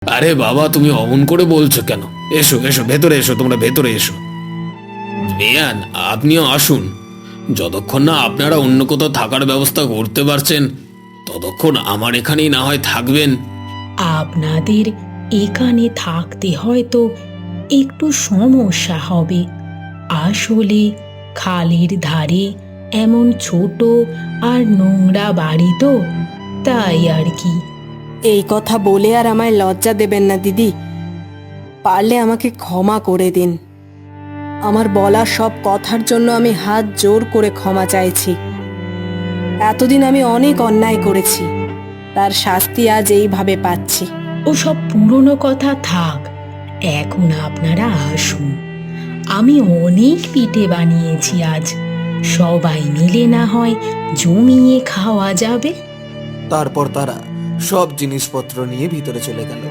আরে বাবা, তুমি অমন করে বলছো কেন? এসো এসো, ভেতরে এসো, তোমরা ভেতরে এসো। বেয়ান, আপনিও আসুন। যতক্ষণ না আপনারা অন্য কোথাও থাকার ব্যবস্থা করতে পারছেন, ততক্ষণ আমার এখানেই না হয় থাকবেন। আপনাদের এখানে থাকতে হয়তো একটু সমস্যা হবে। আসলে খালের ধারে এমন ছোট আর নোংরা বাড়ি তো, তাই আর কি। এই কথা বলে আর আমায় লজ্জা দেবেন না দিদি। পারলে আমাকে ক্ষমা করে দিন। আমার বলা সব কথার জন্য আমি হাত জোর করে ক্ষমা চাইছি। এতদিন আমি অনেক অন্যায় করেছি, তার শাস্তি আজ এইভাবে পাচ্ছি। ওসব পুরনো কথা থাক, এখন আপনারা আসুন। আমি অনেক পিঠে বানিয়েছি আজ, সবাই মিলে না হয় জমিয়ে খাওয়া যাবে। তারপর তারা সব জিনিসপত্র নিয়ে ভিতরে চলে গেল।